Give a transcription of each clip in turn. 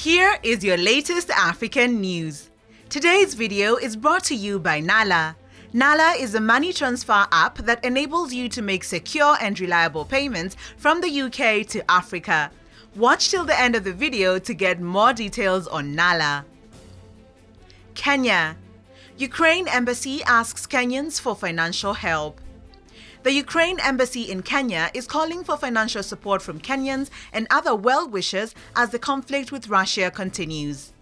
Here is your latest African news. Today's video is brought to you by Nala. Nala is a money transfer app that enables you to make secure and reliable payments from the UK to Africa. Watch till the end of the video to get more details on Nala. Kenya. Ukraine Embassy asks Kenyans for financial help. The Ukraine Embassy in Kenya is calling for financial support from Kenyans and other well-wishers as the conflict with Russia continues.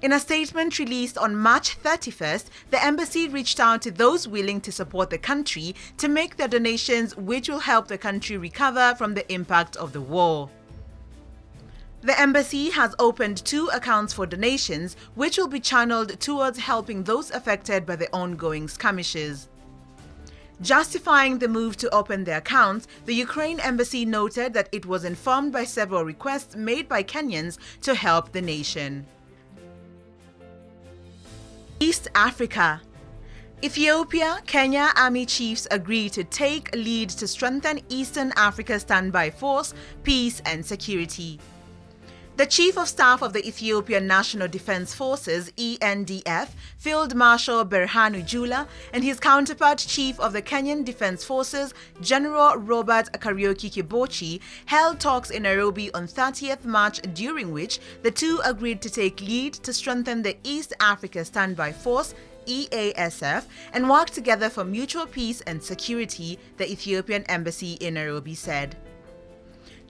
In a statement released on March 31st, the embassy reached out to those willing to support the country to make their donations, which will help the country recover from the impact of the war. The embassy has opened 2 accounts for donations, which will be channeled towards helping those affected by the ongoing skirmishes. Justifying the move to open the accounts, the Ukraine Embassy noted that it was informed by several requests made by Kenyans to help the nation. East Africa. Ethiopia, Kenya Army chiefs agree to take lead to strengthen Eastern Africa Standby Force, peace and security. The Chief of Staff of the Ethiopian National Defense Forces (ENDF), Field Marshal Berhanu Jula, and his counterpart Chief of the Kenyan Defense Forces, General Robert Kariuki Kibochi, held talks in Nairobi on 30th March, during which the two agreed to take lead to strengthen the East Africa Standby Force (EASF) and work together for mutual peace and security, the Ethiopian Embassy in Nairobi said.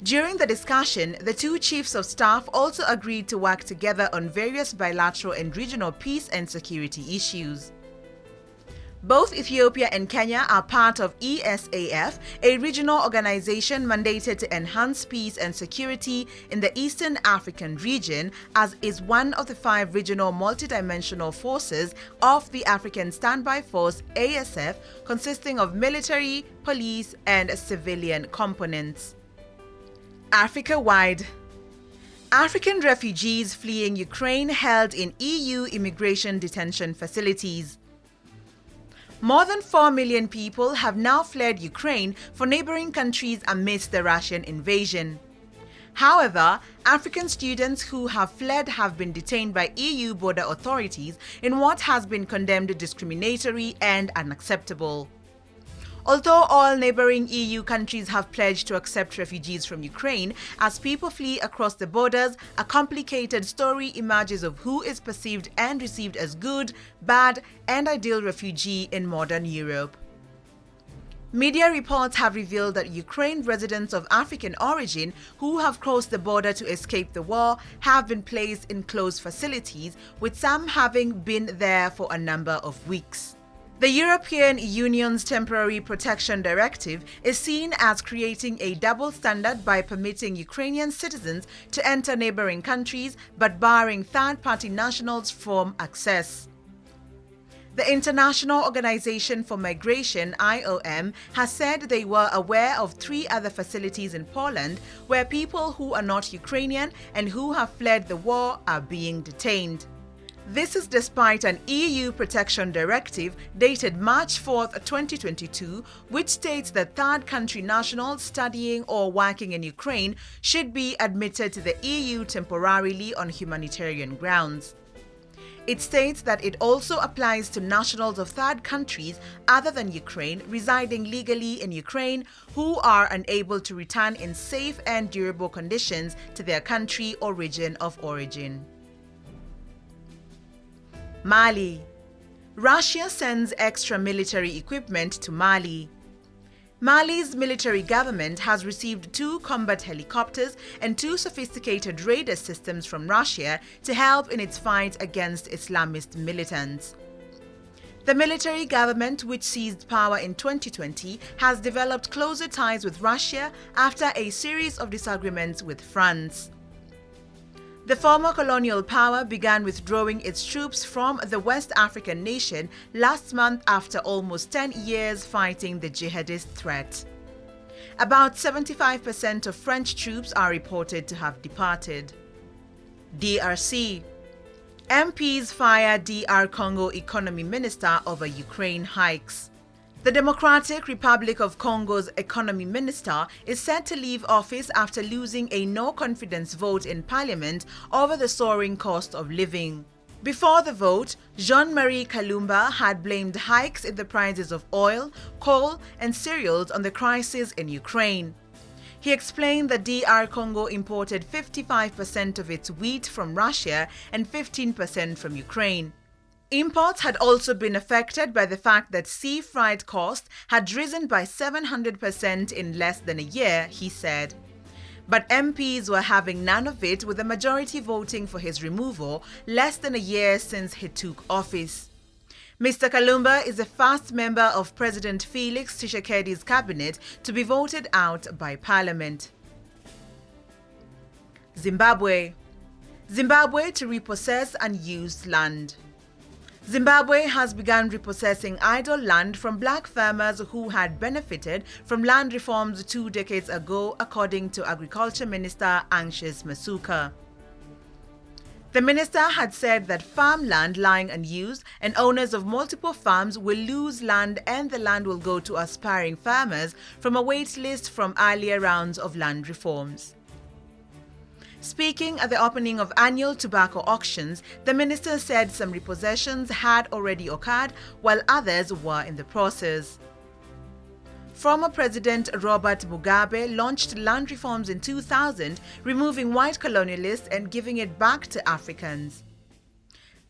During the discussion, the two chiefs of staff also agreed to work together on various bilateral and regional peace and security issues. Both Ethiopia and Kenya are part of ESAF, a regional organization mandated to enhance peace and security in the Eastern African region, as is one of the 5 regional multidimensional forces of the African Standby Force (ASF), consisting of military, police, and civilian components. Africa-wide. African refugees fleeing Ukraine held in EU immigration detention facilities. More than 4 million people have now fled Ukraine for neighboring countries amidst the Russian invasion. However, African students who have fled have been detained by EU border authorities in what has been condemned discriminatory and unacceptable. Although all neighboring EU countries have pledged to accept refugees from Ukraine, as people flee across the borders, a complicated story emerges of who is perceived and received as good, bad, and ideal refugee in modern Europe. Media reports have revealed that Ukraine residents of African origin who have crossed the border to escape the war have been placed in closed facilities, with some having been there for a number of weeks. The European Union's Temporary Protection Directive is seen as creating a double standard by permitting Ukrainian citizens to enter neighboring countries but barring third-party nationals from access. The International Organization for Migration (IOM) has said they were aware of 3 other facilities in Poland where people who are not Ukrainian and who have fled the war are being detained. This is despite an EU Protection Directive dated March 4, 2022, which states that third country nationals studying or working in Ukraine should be admitted to the EU temporarily on humanitarian grounds. It states that it also applies to nationals of third countries other than Ukraine residing legally in Ukraine who are unable to return in safe and durable conditions to their country or region of origin. Mali. Russia sends extra military equipment to Mali. Mali's military government has received 2 combat helicopters and 2 sophisticated radar systems from Russia to help in its fight against Islamist militants. The military government, which seized power in 2020, has developed closer ties with Russia after a series of disagreements with France. The former colonial power began withdrawing its troops from the West African nation last month after almost 10 years fighting the jihadist threat. About 75% of French troops are reported to have departed. DRC. MPs fire DR Congo economy minister over Ukraine hikes. The Democratic Republic of Congo's economy minister is set to leave office after losing a no-confidence vote in parliament over the soaring cost of living. Before the vote, Jean-Marie Kalumba had blamed hikes in the prices of oil, coal, and cereals on the crisis in Ukraine. He explained that DR Congo imported 55% of its wheat from Russia and 15% from Ukraine. Imports had also been affected by the fact that sea freight costs had risen by 700% in less than a year, he said. But MPs were having none of it, with the majority voting for his removal less than a year since he took office. Mr. Kalumba is the first member of President Felix Tshisekedi's cabinet to be voted out by Parliament. Zimbabwe to repossess unused land. Zimbabwe has begun repossessing idle land from black farmers who had benefited from land reforms 2 decades ago, according to Agriculture Minister Anxious Masuka. The minister had said that farmland lying unused and owners of multiple farms will lose land, and the land will go to aspiring farmers from a wait list from earlier rounds of land reforms. Speaking at the opening of annual tobacco auctions, the minister said some repossessions had already occurred while others were in the process. Former President Robert Mugabe launched land reforms in 2000, removing white colonialists and giving it back to Africans.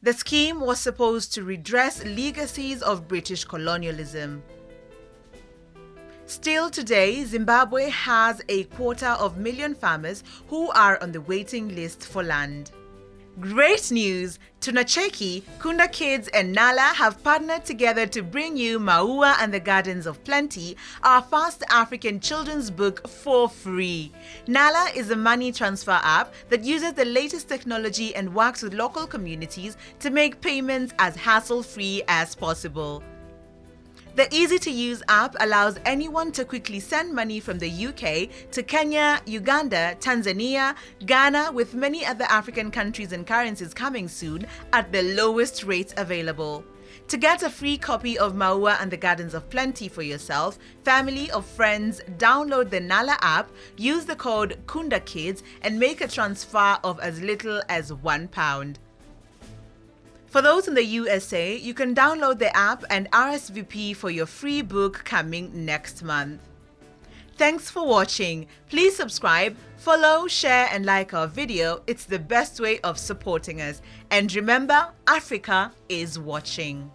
The scheme was supposed to redress legacies of British colonialism. Still today, Zimbabwe has 250,000 farmers who are on the waiting list for land. Great news! Tunacheki, Kunda Kids and Nala have partnered together to bring you Maua and the Gardens of Plenty, our first African children's book, for free. Nala is a money transfer app that uses the latest technology and works with local communities to make payments as hassle-free as possible. The easy-to-use app allows anyone to quickly send money from the UK to Kenya, Uganda, Tanzania, Ghana, with many other African countries and currencies coming soon at the lowest rates available. To get a free copy of Maua and the Gardens of Plenty for yourself, family, or friends, download the Nala app, use the code KUNDAKIDS, and make a transfer of as little as £1. For those in the USA, you can download the app and RSVP for your free book coming next month. Thanks for watching. Please subscribe, follow, share and like our video. It's the best way of supporting us. And remember, Africa is watching.